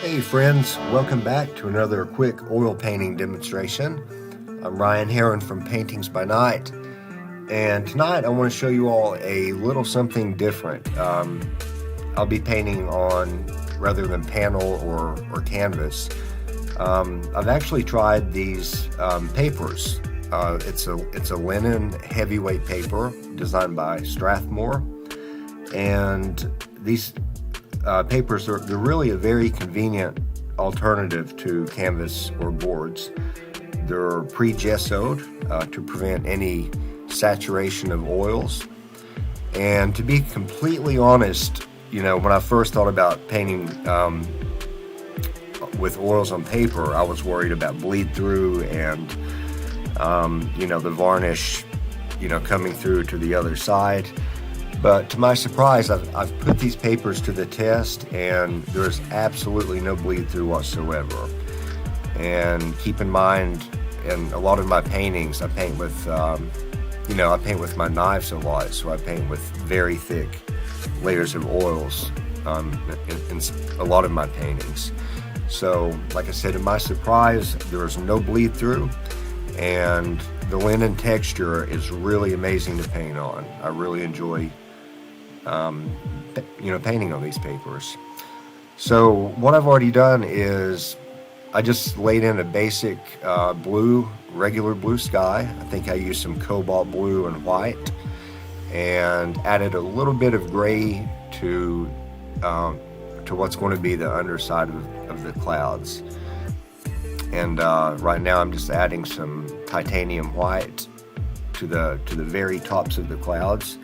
Hey friends, welcome back to another quick oil painting demonstration. I'm Ryan Herrin from Paintings by Night, and tonight I want to show you all a little something different. I'll be painting on, rather than panel or canvas, I've actually tried these papers. It's a linen heavyweight paper designed by Strathmore, and these papers they're really a very convenient alternative to canvas or boards. They're pre-gessoed to prevent any saturation of oils. And to be completely honest, when I first thought about painting with oils on paper, I was worried about bleed through and the varnish coming through to the other side. But to my surprise, I've put these papers to the test, and there's absolutely no bleed through whatsoever. And keep in mind, in a lot of my paintings, I paint with, I paint with my knives a lot, so I paint with very thick layers of oils in a lot of my paintings. So, like I said, to my surprise, there's no bleed through, and the linen texture is really amazing to paint on. I really enjoy painting on these papers. So what I've already done is I just laid in a basic regular blue sky. I think I used some cobalt blue and white, and added a little bit of gray to what's going to be the underside of the clouds. And right now I'm just adding some titanium white to the very tops of the clouds.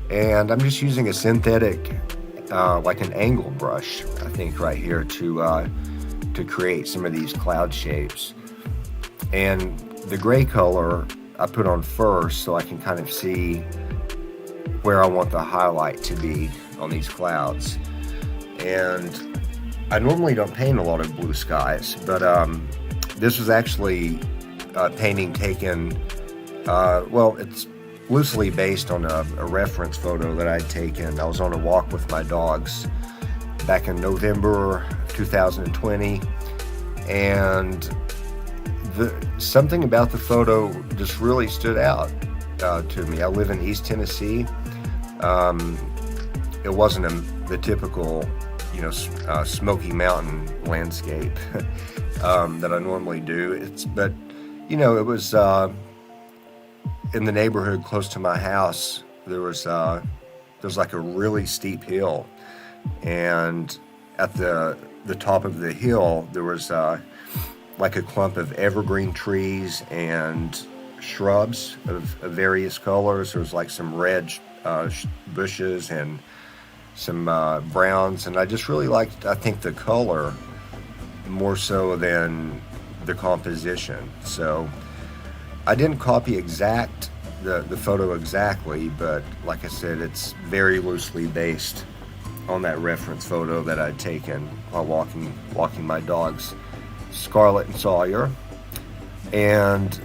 And I'm just using a synthetic, like an angle brush, I think, right here to create some of these cloud shapes. And the gray color I put on first so I can kind of see where I want the highlight to be on these clouds. And I normally don't paint a lot of blue skies, but this was actually a painting taken, it's loosely based on a reference photo that I'd taken. I was on a walk with my dogs back in November 2020, and something about the photo just really stood out to me. I live in East Tennessee. It wasn't the typical, Smoky Mountain landscape that I normally do. It was in the neighborhood close to my house. There's like a really steep hill, and at the top of the hill there was like a clump of evergreen trees and shrubs of various colors. There was like some red bushes and some browns, and I just really liked, I think, the color more so than the composition. So I didn't copy the photo exactly, but like I said, it's very loosely based on that reference photo that I'd taken while walking my dogs, Scarlet and Sawyer. And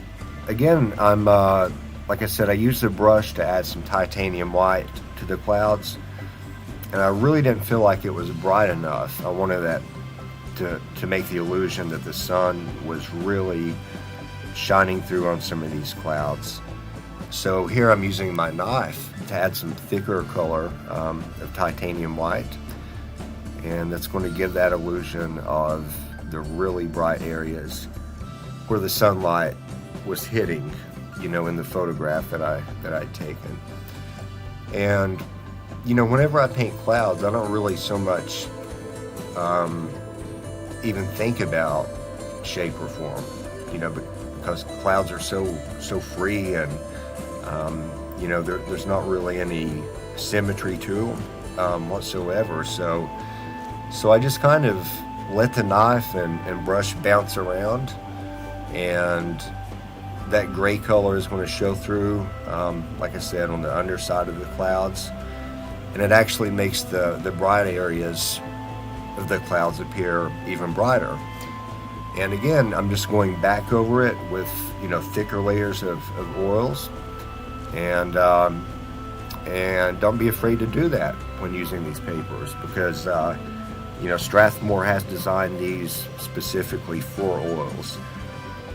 again, I'm like I said, I used the brush to add some titanium white to the clouds, and I really didn't feel like it was bright enough. I wanted that to make the illusion that the sun was really shining through on some of these clouds. So here I'm using my knife to add some thicker color of titanium white, and that's going to give that illusion of the really bright areas where the sunlight was hitting, in the photograph that I'd taken. And whenever I paint clouds, I don't really so much even think about shape or form, because clouds are so free, and there's not really any symmetry to them whatsoever. So I just kind of let the knife and brush bounce around, and that gray color is going to show through, like I said, on the underside of the clouds, and it actually makes the bright areas of the clouds appear even brighter. And again, I'm just going back over it with thicker layers of oils, and don't be afraid to do that when using these papers, because Strathmore has designed these specifically for oils.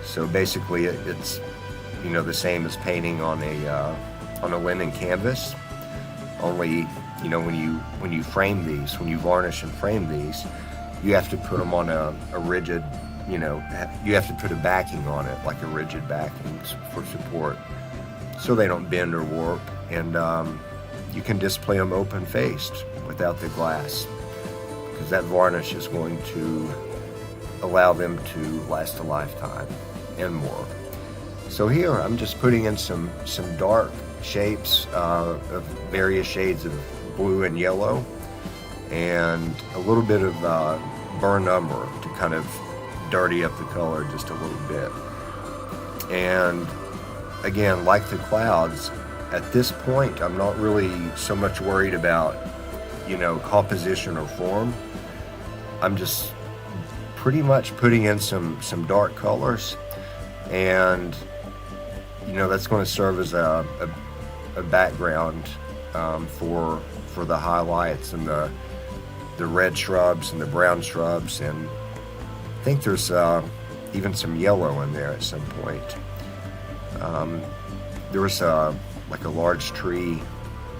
So basically, it's the same as painting on a linen canvas. Only when you frame these, when you varnish and frame these, you have to put them on a rigid, you have to put a backing on it, like a rigid backing for support, so they don't bend or warp. And you can display them open-faced without the glass, because that varnish is going to allow them to last a lifetime and more. So here I'm just putting in some dark shapes of various shades of blue and yellow, and a little bit of burnt umber to kind of dirty up the color just a little bit. And again, like the clouds, at this point I'm not really so much worried about composition or form. I'm just pretty much putting in some dark colors, and that's going to serve as a background for the highlights and the red shrubs and the brown shrubs, and I think there's even some yellow in there at some point. There was like a large tree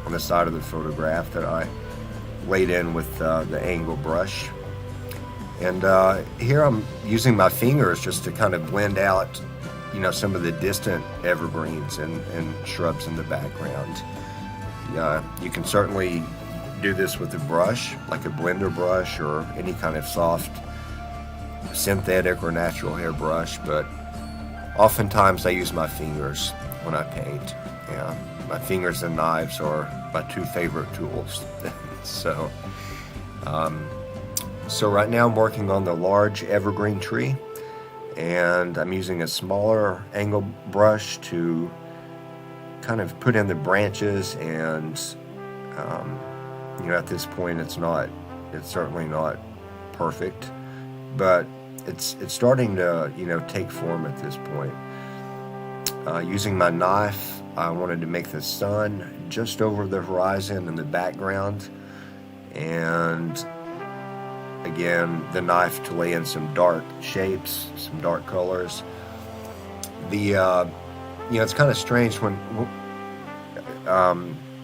on the side of the photograph that I laid in with the angle brush, and here I'm using my fingers just to kind of blend out some of the distant evergreens and shrubs in the background. You can certainly do this with a brush, like a blender brush or any kind of soft synthetic or natural hair brush, but oftentimes I use my fingers when I paint. My fingers and knives are my two favorite tools. So right now I'm working on the large evergreen tree, and I'm using a smaller angle brush to kind of put in the branches, and at this point it's certainly not perfect, but it's starting to take form at this point. Using my knife, I wanted to make the sun just over the horizon in the background, and again, the knife to lay in some dark shapes, some dark colors. It's kind of strange when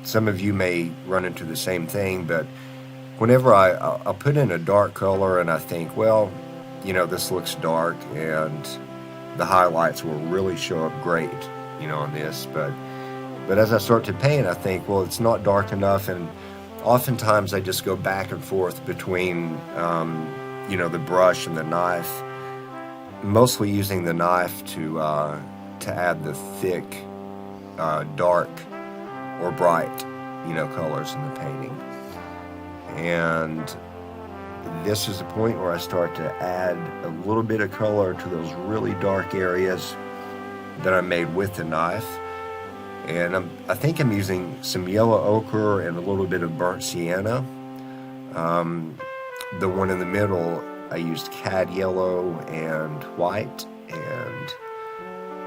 some of you may run into the same thing, but whenever I'll put in a dark color and I think, well, this looks dark and the highlights will really show up great, on this, but as I start to paint, I think, well, it's not dark enough, and oftentimes I just go back and forth between, the brush and the knife, mostly using the knife to add the thick, dark or bright, colors in the painting. And this is the point where I start to add a little bit of color to those really dark areas that I made with the knife. And I think I'm using some yellow ochre and a little bit of burnt sienna. The one in the middle, I used cad yellow and white, and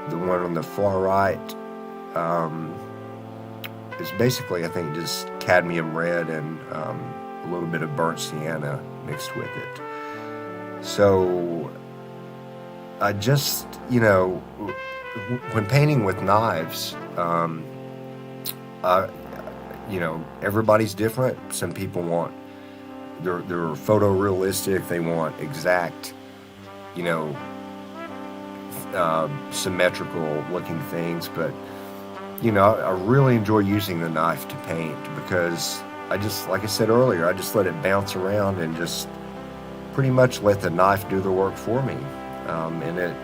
the one on the far right is basically, I think, just cadmium red and a little bit of burnt sienna mixed with it. So I just, when painting with knives, everybody's different. Some people want, they're photorealistic, they want exact, symmetrical looking things, but I really enjoy using the knife to paint, because like I said earlier, I just let it bounce around and just pretty much let the knife do the work for me, and it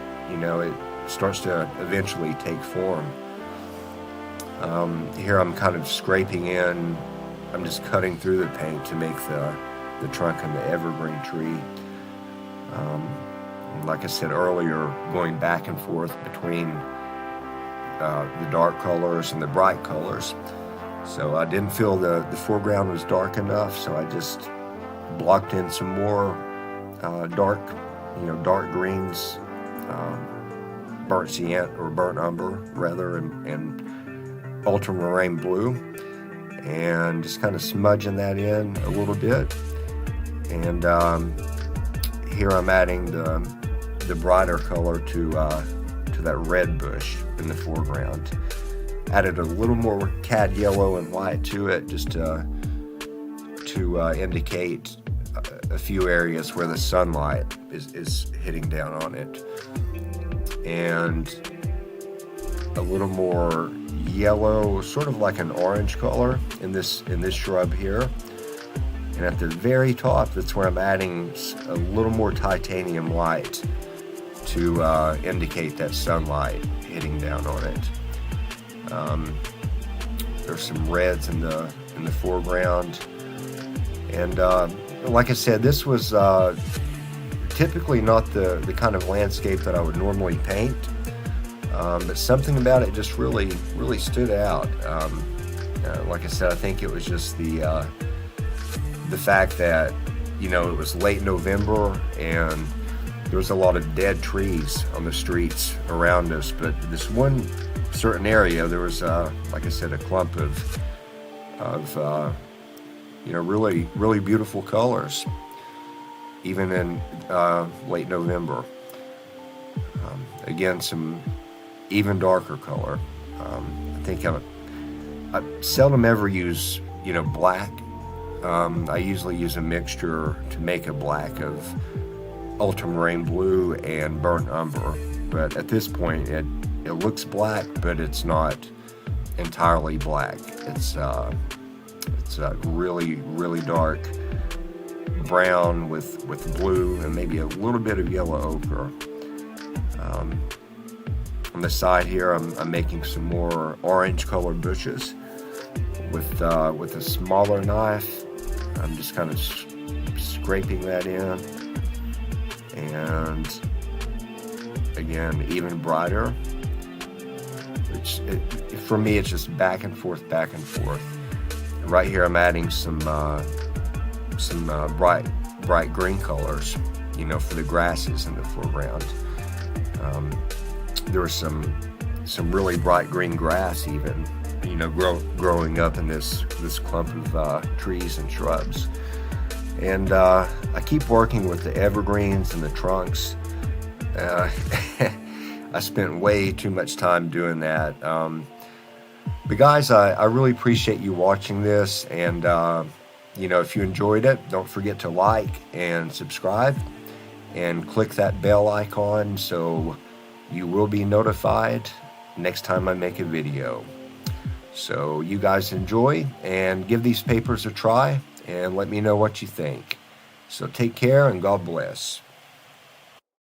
starts to eventually take form. Here I'm kind of scraping in, I'm just cutting through the paint to make the trunk and the evergreen tree. Like I said earlier, going back and forth between the dark colors and the bright colors. So I didn't feel the foreground was dark enough, so I just blocked in some more dark greens, burnt sienna or burnt umber rather, and ultramarine blue, and just kind of smudging that in a little bit. And here I'm adding the brighter color to that red bush in the foreground. Added a little more cad yellow and white to it, just to indicate a few areas where the sunlight is hitting down on it. And a little more yellow, sort of like an orange color in this shrub here. And at the very top, that's where I'm adding a little more titanium light to indicate that sunlight hitting down on it. There's some reds in the foreground, and like I said, this was typically not the kind of landscape that I would normally paint, but something about it just really stood out. Like I said, I think it was just the fact that, you know, it was late November and there was a lot of dead trees on the streets around us, but this one certain area, there was, like I said, a clump of you know, really beautiful colors, even in late November. Again, some even darker color. I think I seldom ever use, you know, black. I usually use a mixture to make a black of ultramarine blue and burnt umber, but at this point it looks black, but it's not entirely black. It's really dark brown with blue and maybe a little bit of yellow ochre. On the side here, I'm making some more orange colored bushes with a smaller knife. I'm just kind of scraping that in, and again, even brighter. For me, it's just back and forth. Right here, I'm adding some bright green colors, you know, for the grasses in the foreground. There was some really bright green grass, even, you know, growing up in this clump of trees and shrubs. And I keep working with the evergreens and the trunks. I spent way too much time doing that. But guys, I really appreciate you watching this, and you know, if you enjoyed it, don't forget to like and subscribe and click that bell icon so you will be notified next time I make a video. So you guys enjoy and give these papers a try and let me know what you think. So take care and God bless.